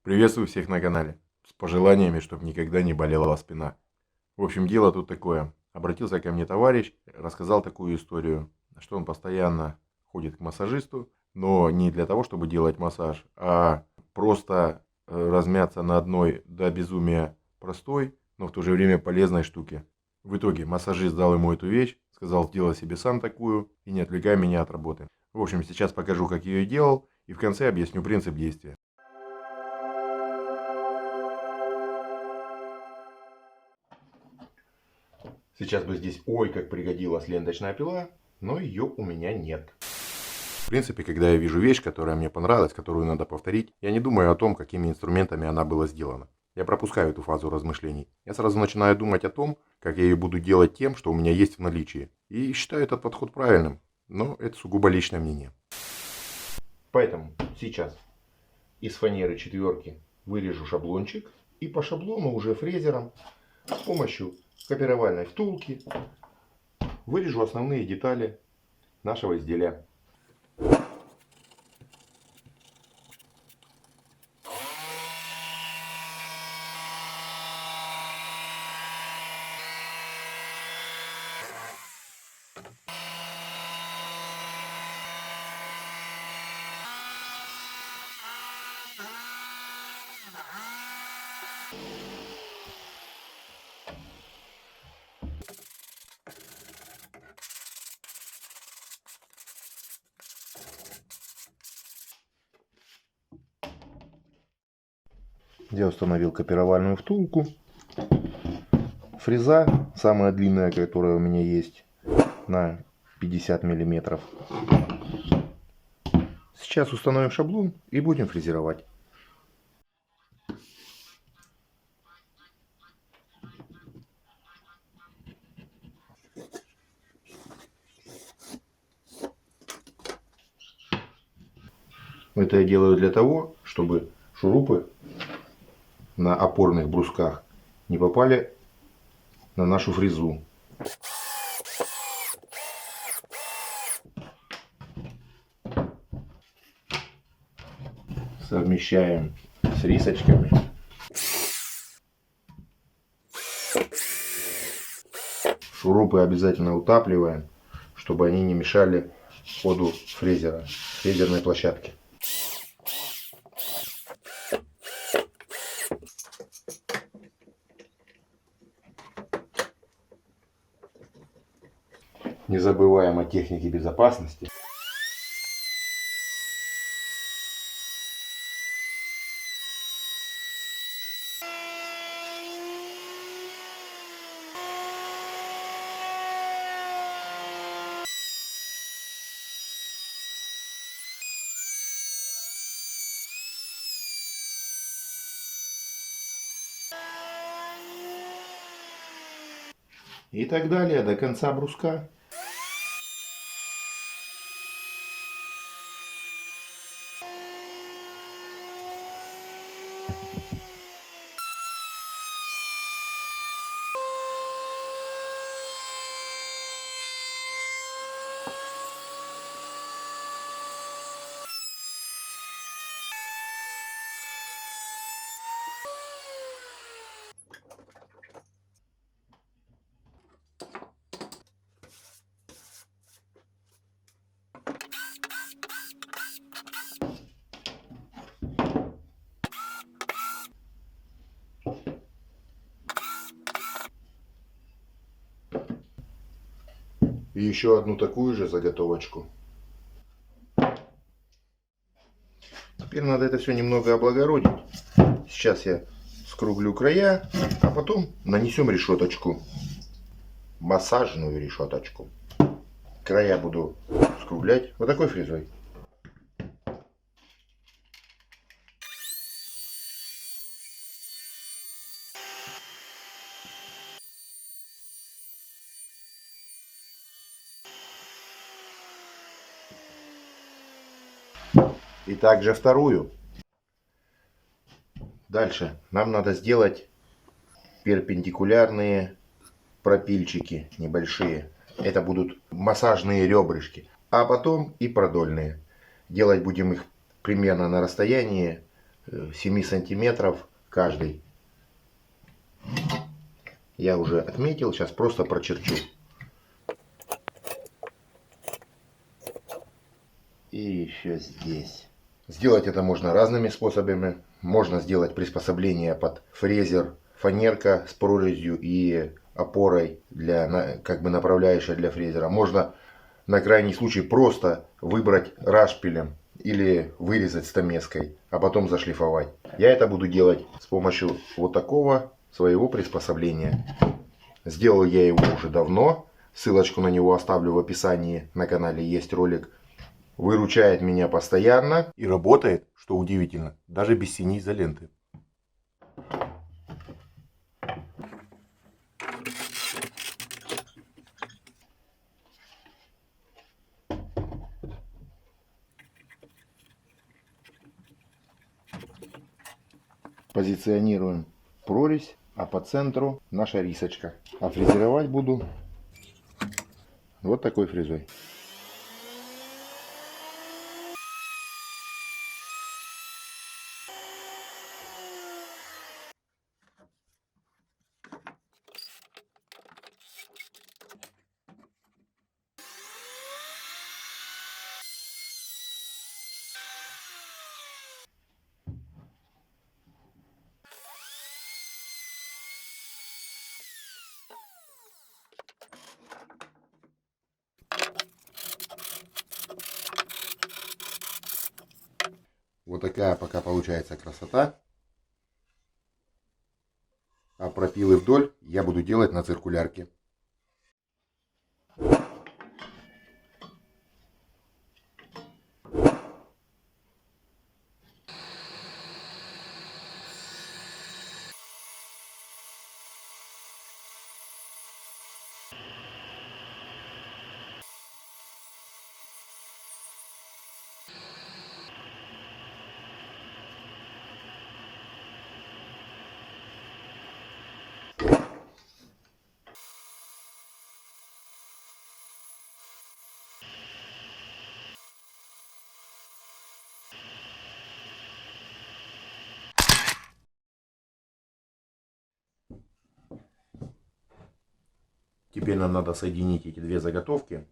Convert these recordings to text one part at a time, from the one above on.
Приветствую всех на канале. С пожеланиями, чтобы никогда не болела спина. В общем, дело тут такое. Обратился ко мне товарищ, рассказал такую историю, что он постоянно ходит к массажисту, но не для того, чтобы делать массаж, а просто размяться на одной до безумия простой, но в то же время полезной штуке. В итоге массажист дал ему эту вещь, сказал, делай себе сам такую и не отвлекай меня от работы. В общем, сейчас покажу, как ее делал, и в конце объясню принцип действия. Сейчас бы здесь, ой, как пригодилась ленточная пила, но ее у меня нет. В принципе, когда я вижу вещь, которая мне понравилась, которую надо повторить, я не думаю о том, какими инструментами она была сделана. Я пропускаю эту фазу размышлений. Я сразу начинаю думать о том, как я ее буду делать тем, что у меня есть в наличии. И считаю этот подход правильным, но это сугубо личное мнение. Поэтому сейчас из фанеры четверки вырежу шаблончик и по шаблону уже фрезером с помощью копировальной втулки вырежу основные детали нашего изделия. Я установил копировальную втулку. Фреза, самая длинная, которая у меня есть, на 50 миллиметров. Сейчас установим шаблон и будем фрезеровать. Это я делаю для того, чтобы шурупы на опорных брусках не попали на нашу фрезу. Совмещаем с рисочками. Шурупы обязательно утапливаем, чтобы они не мешали ходу фрезера, фрезерной площадки. Не забываем о технике безопасности. И так далее до конца бруска. И еще одну такую же заготовочку. Теперь надо это все немного облагородить. Сейчас я скруглю края, а потом нанесем решеточку. Массажную решеточку. Края буду скруглять вот такой фрезой. И также вторую. Дальше нам надо сделать перпендикулярные пропильчики небольшие. Это будут массажные ребрышки. А потом и продольные. Делать будем их примерно на расстоянии 7 сантиметров каждый. Я уже отметил, сейчас просто прочерчу. И еще здесь. Сделать это можно разными способами. Можно сделать приспособление под фрезер, фанерка с прорезью и опорой для как бы направляющая для фрезера. Можно на крайний случай просто выбрать рашпилем или вырезать стамеской, а потом зашлифовать. Я это буду делать с помощью вот такого своего приспособления. Сделал я его уже давно. Ссылочку на него оставлю в описании. На канале есть ролик. Выручает меня постоянно и работает, что удивительно, даже без синей изоленты. Позиционируем прорезь, а по центру наша рисочка. А фрезеровать буду вот такой фрезой. Вот такая пока получается красота. А пропилы вдоль я буду делать на циркулярке. Теперь нам надо соединить эти две заготовки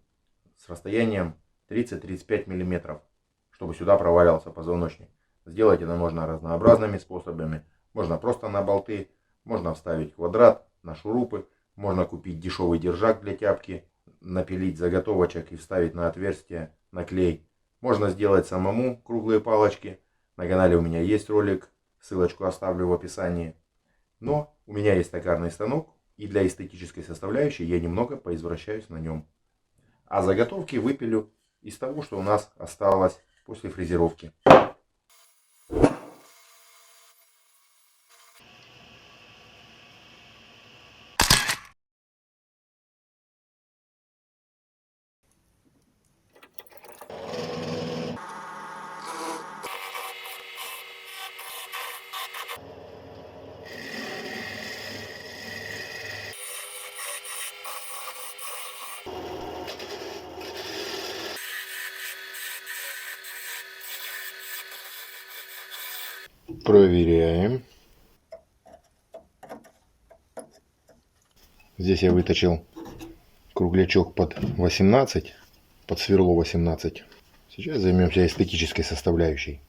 с расстоянием 30-35 мм, чтобы сюда провалился позвоночник. Сделать это можно разнообразными способами. Можно просто на болты, можно вставить квадрат, на шурупы, можно купить дешевый держак для тяпки, напилить заготовочек и вставить на отверстие на клей. Можно сделать самому круглые палочки. На канале у меня есть ролик, ссылочку оставлю в описании. Но у меня есть токарный станок, и для эстетической составляющей я немного поизвращаюсь на нем. А заготовки выпилю из того, что у нас осталось после фрезеровки. Проверяем. Здесь я выточил круглячок под 18, под сверло 18. Сейчас займемся эстетической составляющей.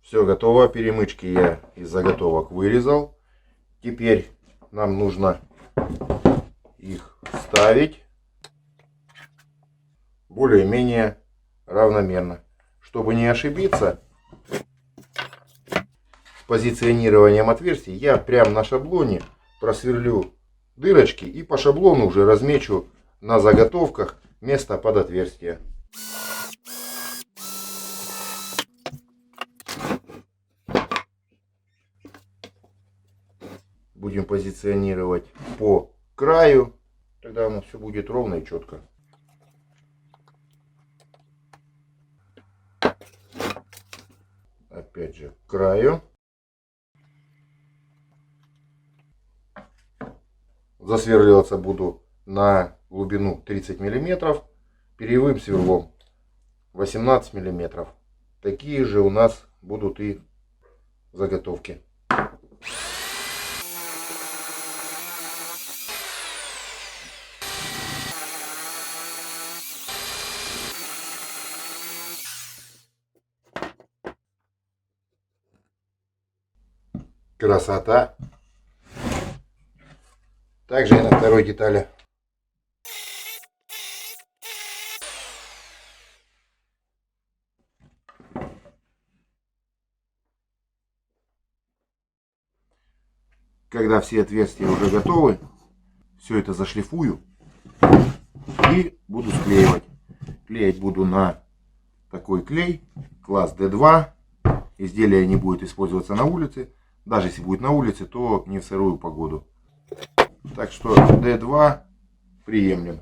Все готово. Перемычки я из заготовок вырезал. Теперь нам нужно их вставить более-менее равномерно. Чтобы не ошибиться с позиционированием отверстий, я прямо на шаблоне просверлю дырочки и по шаблону уже размечу на заготовках место под отверстие. будем позиционировать по краю. Тогда у нас все будет ровно и четко. Опять же к краю. Засверливаться буду на глубину 30 мм. Перьевым сверлом 18 мм. Такие же у нас будут и заготовки. Красота. Также и на второй детали. Когда все отверстия уже готовы, все это зашлифую и буду склеивать. Клеить буду на такой клей, класс D2. Изделие не будет использоваться на улице. Даже если будет на улице, то не в сырую погоду. Так что D2 приемлем.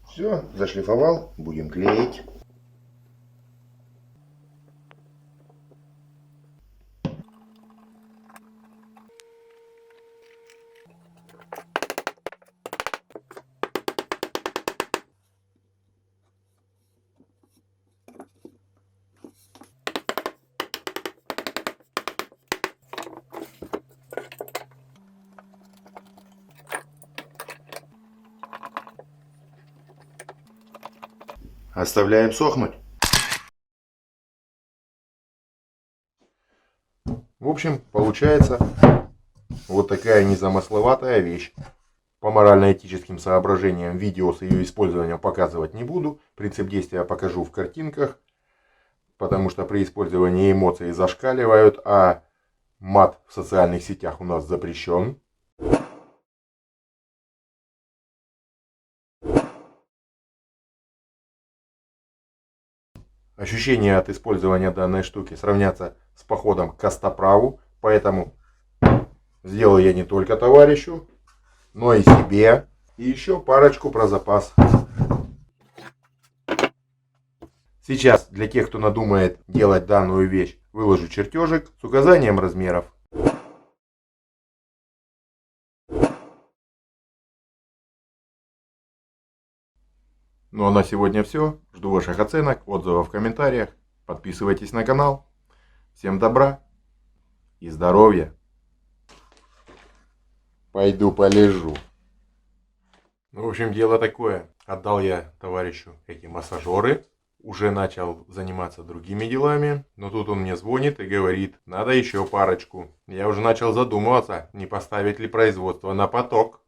Все, зашлифовал, будем клеить. Оставляем сохнуть. В общем, получается вот такая незамысловатая вещь. По морально-этическим соображениям видео с ее использованием показывать не буду. Принцип действия покажу в картинках. Потому что при использовании эмоций зашкаливают, а мат в социальных сетях у нас запрещен. Ощущения от использования данной штуки сравнятся с походом к костоправу, поэтому сделаю я не только товарищу, но и себе, и еще парочку про запас. Сейчас для тех, кто надумает делать данную вещь, выложу чертежик с указанием размеров. Ну а на сегодня все. Жду ваших оценок, отзывов в комментариях. Подписывайтесь на канал. Всем добра и здоровья. Пойду полежу. Ну, в общем, дело такое. Отдал я товарищу эти массажеры. Уже начал заниматься другими делами. Но тут он мне звонит и говорит, надо еще парочку. Я уже начал задумываться, не поставить ли производство на поток.